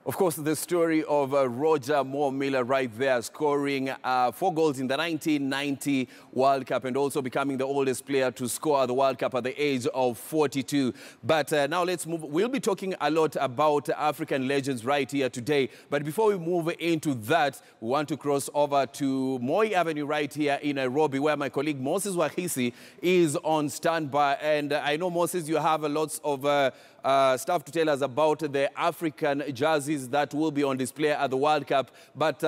Of course, the story of Roger Miller right there, scoring 4 goals in the 1990 World Cup and also becoming the oldest player to score the World Cup at the age of 42. But now let's move. We'll be talking a lot about African legends right here today. But before we move into that, we want to cross over to Moi Avenue right here in Nairobi, where my colleague Moses Wahisi is on standby. And I know, Moses, you have lots of stuff to tell us about the African jerseys that will be on display at the World Cup. But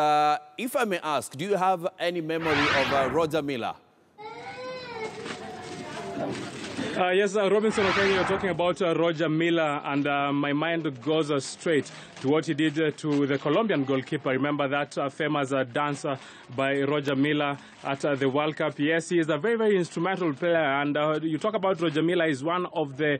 if I may ask, do you have any memory of Roger Miller? Yes, Robinson, okay, you're talking about Roger Miller, and my mind goes straight to what he did to the Colombian goalkeeper. Remember that famous dance by Roger Miller at the World Cup? Yes, he is a very, very instrumental player, and you talk about Roger Miller, he's one of the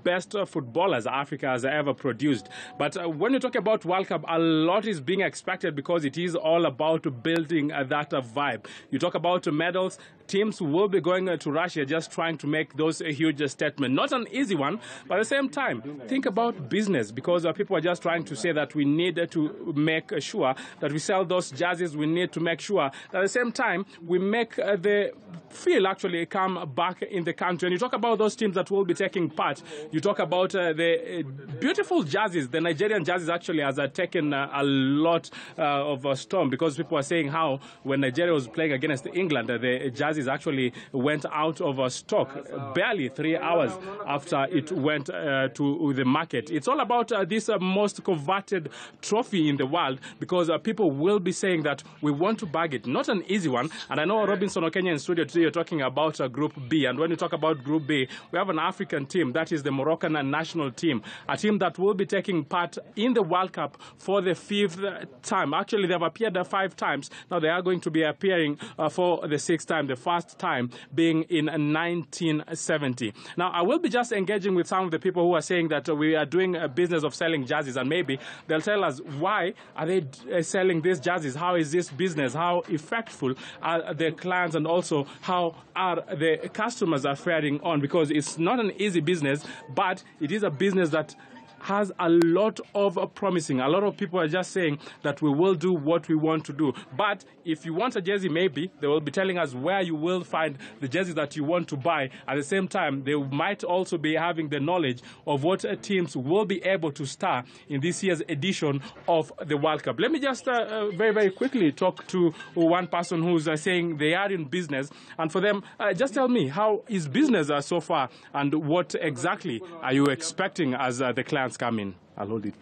best footballers Africa has ever produced. But when you talk about World Cup, a lot is being expected because it is all about building that vibe. You talk about medals, teams will be going to Russia just trying to make those huge statements. Not an easy one, but at the same time, think about business, because people are just trying to say that we need to make sure that we sell those jerseys. We need to make sure that at the same time we make the feel actually come back in the country. And you talk about those teams that will be taking part. You talk about the beautiful jerseys. The Nigerian jerseys actually has taken a lot of a storm, because people are saying how when Nigeria was playing against England, the jerseys actually went out of stock barely 3 hours after it went to the market. It's all about this most coveted trophy in the world, because people will be saying that we want to bag it. Not an easy one. And I know Robinson or Kenya in studio today, you're talking about Group B. And when you talk about Group B, we have an African team. That is the Moroccan national team, a team that will be taking part in the World Cup for the 5th time. Actually, they have appeared 5 times. Now they are going to be appearing for the 6th time, the first time being in 1970. Now, I will be just engaging with some of the people who are saying that we are doing a business of selling jerseys, and maybe they'll tell us why are they selling these jerseys, how is this business, how effectful are the clients, and also how are the customers are faring on, because it's not an easy business, but it is a business that has a lot of promising. A lot of people are just saying that we will do what we want to do. But if you want a jersey, maybe they will be telling us where you will find the jerseys that you want to buy. At the same time, they might also be having the knowledge of what teams will be able to star in this year's edition of the World Cup. Let me just very, very quickly talk to one person who's saying they are in business. And for them, just tell me, how is business so far, and what exactly are you expecting as the clients come in? I'll hold it.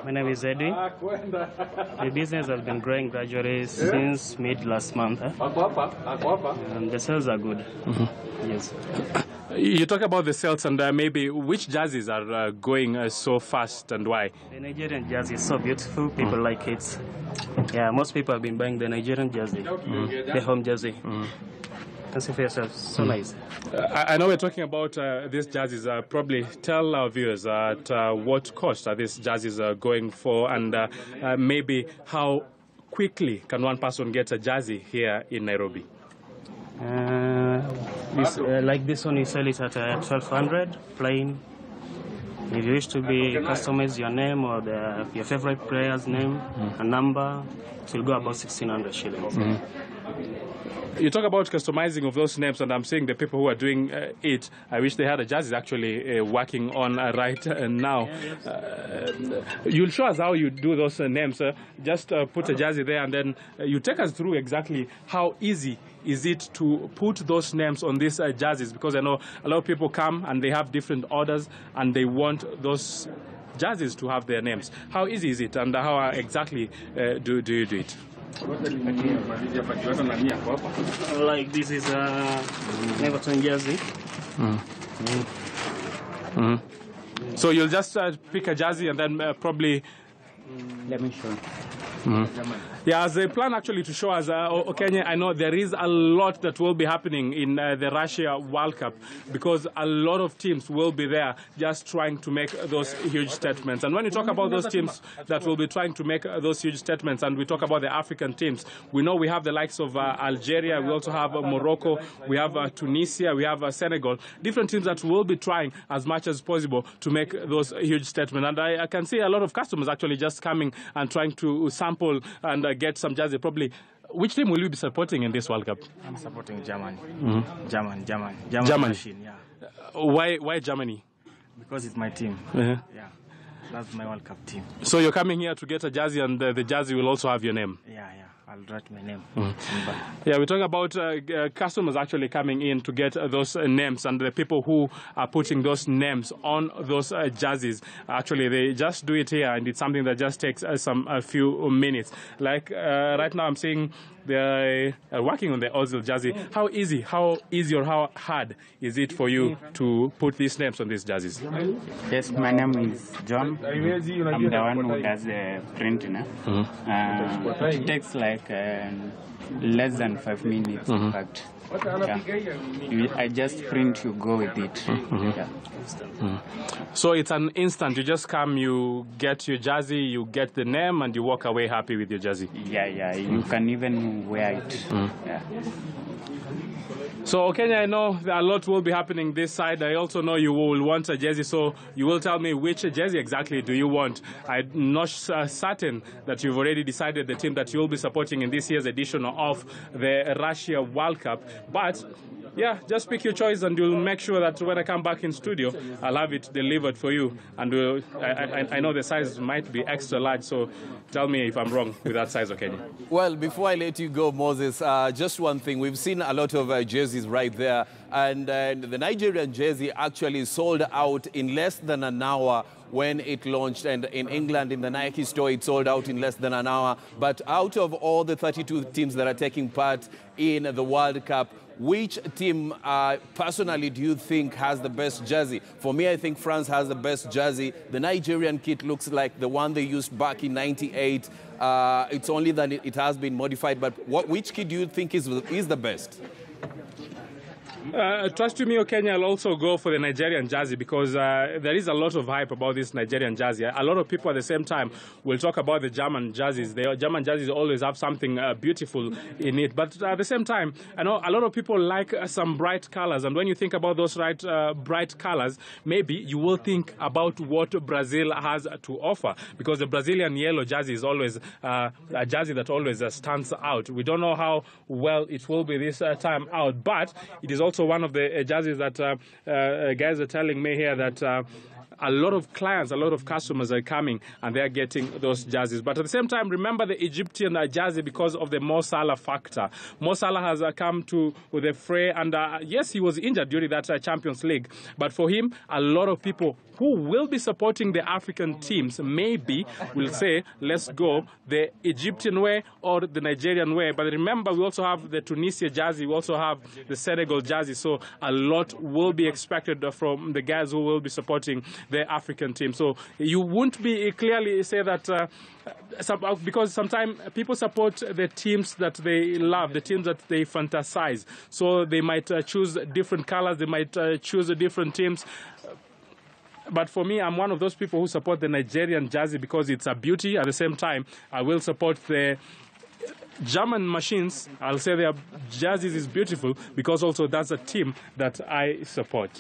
My name is Edwin. The business has been growing gradually since mid last month. And the sales are good. Yes. You talk about the sales, and maybe which jerseys are going so fast and why? The Nigerian jersey is so beautiful. People like it. Yeah, most people have been buying the Nigerian jersey, the home jersey. That's for yourself. So nice. I know we're talking about these jerseys. Probably tell our viewers at what cost are these jerseys going for, and maybe how quickly can one person get a jersey here in Nairobi? Like this one, you sell it at 1,200 plain. If you wish to be customize your name or your favorite player's name, a number, it will go about 1,600 shillings. You talk about customizing of those names, and I'm seeing the people who are doing it. I wish they had a jersey actually working on right now. You'll show us how you do those names. Just put a jersey there, and then you take us through exactly how easy is it to put those names on these jerseys, because I know a lot of people come and they have different orders and they want those jerseys to have their names. How easy is it, and how exactly do you do it? Like this is a Everton jersey. So you'll just pick a jersey and then probably... Let me show. Yeah, as a plan actually to show us, Kenya, I know there is a lot that will be happening in the Russia World Cup because a lot of teams will be there just trying to make those huge statements. And when you talk about those teams that will be trying to make those huge statements, and we talk about the African teams, we know we have the likes of Algeria, we also have Morocco, we have Tunisia, we have Senegal, different teams that will be trying as much as possible to make those huge statements. And I can see a lot of customers actually just coming and trying to sample and get some jersey. Probably, which team will you be supporting in this World Cup? I'm supporting Germany. Germany machine, yeah. Why Germany? Because it's my team. Yeah, that's my World Cup team. So you're coming here to get a jersey, and the jersey will also have your name. Yeah. I'll write my name. Yeah, we're talking about customers actually coming in to get those names, and the people who are putting those names on those jerseys. Actually, they just do it here, and it's something that just takes a few minutes. Like right now, I'm seeing they're working on the Ozil jersey. How easy or how hard is it for you to put these names on these jerseys? Yes, my name is John. I'm the one who does the printing. It takes like less than 5 minutes, in fact. Yeah. I just print, you go with it. Yeah. So it's an instant. You just come, you get your jersey, you get the name, and you walk away happy with your jersey. Yeah. You can even wear it. Yeah. So, Kenya, I know a lot will be happening this side. I also know you will want a jersey, so you will tell me which jersey exactly do you want. I'm not certain that you've already decided the team that you will be supporting in this year's edition of the Russia World Cup. But yeah, just pick your choice, and we'll make sure that when I come back in studio, I'll have it delivered for you. And I know the size might be extra large, so tell me if I'm wrong with that size, okay? Well, before I let you go, Moses, just one thing. We've seen a lot of jerseys right there, and the Nigerian jersey actually sold out in less than an hour when it launched, and in England, in the Nike store, it sold out in less than an hour. But out of all the 32 teams that are taking part in the World Cup, which team personally do you think has the best jersey? For me, I think France has the best jersey. The Nigerian kit looks like the one they used back in '98. It's only that it has been modified. But which kit do you think is the best? Trust me, Kenya, I'll also go for the Nigerian jersey because there is a lot of hype about this Nigerian jersey. A lot of people at the same time will talk about the German jerseys. The German jerseys always have something beautiful in it. But at the same time, I know a lot of people like some bright colors. And when you think about those bright colors, maybe you will think about what Brazil has to offer, because the Brazilian yellow jersey is always a jersey that always stands out. We don't know how well it will be this time out, but it is also one of the jerseys that guys are telling me here that a lot of clients, a lot of customers are coming and they're getting those jerseys. But at the same time, remember the Egyptian jersey because of the Mo Salah factor. Mo Salah has come to the fray, and yes, he was injured during that Champions League. But for him, a lot of people who will be supporting the African teams maybe will say, let's go the Egyptian way or the Nigerian way. But remember, we also have the Tunisia jersey, we also have the Senegal jersey. So a lot will be expected from the guys who will be supporting the African team. So you won't be clearly say that because sometimes people support the teams that they love, the teams that they fantasize. So they might choose different colors, they might choose different teams. But for me, I'm one of those people who support the Nigerian jersey because it's a beauty. At the same time, I will support the German machines. I'll say their jerseys is beautiful because also that's a team that I support.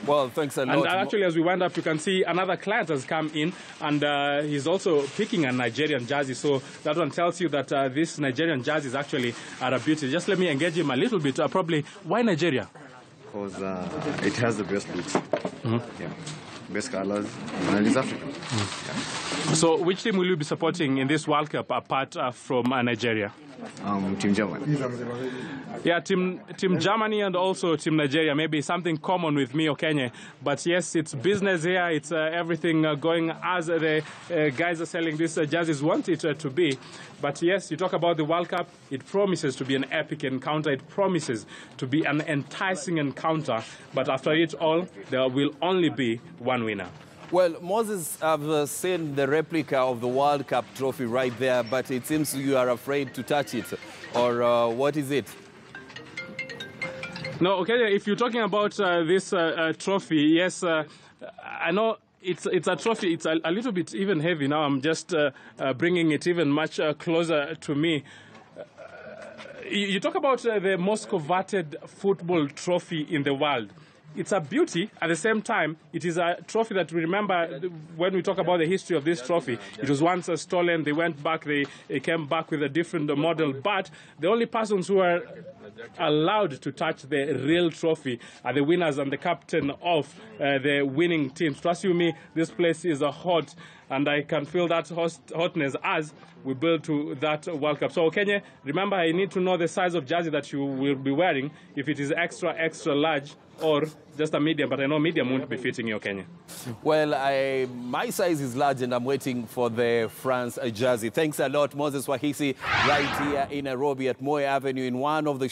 Well, thanks a lot. And actually, as we wind up, you can see another client has come in, and he's also picking a Nigerian jersey. So that one tells you that this Nigerian jerseys actually are a beauty. Just let me engage him a little bit. Probably, why Nigeria? Because it has the best looks. Yeah. Best colors, and it's African. Yeah. So which team will you be supporting in this World Cup apart from Nigeria? Team Germany. Yeah, Team Germany and also Team Nigeria. Maybe something common with me or Kenya. But yes, it's business here. It's everything going as the guys are selling these jerseys want it to be. But yes, you talk about the World Cup, it promises to be an epic encounter. It promises to be an enticing encounter. But after it all, there will only be one winner. Well, Moses, I've seen the replica of the World Cup trophy right there, but it seems you are afraid to touch it. Or what is it? No, okay, if you're talking about this trophy, yes, I know it's a trophy. It's a little bit even heavy now. I'm just bringing it even much closer to me. You talk about the most coveted football trophy in the world. It's a beauty. At the same time, it is a trophy that we remember when we talk about the history of this trophy. It was once stolen. They went back. They came back with a different model. But the only persons who are allowed to touch the real trophy are the winners and the captain of the winning teams. Trust you me, this place is hot, and I can feel that hotness as we build to that World Cup. So, Kenya, remember, I need to know the size of jersey that you will be wearing, if it is extra large or just a medium, but I know medium won't be fitting you, Kenya. Well, my size is large, and I'm waiting for the France jersey. Thanks a lot, Moses Wahisi, right here in Nairobi at Moy Avenue in one of the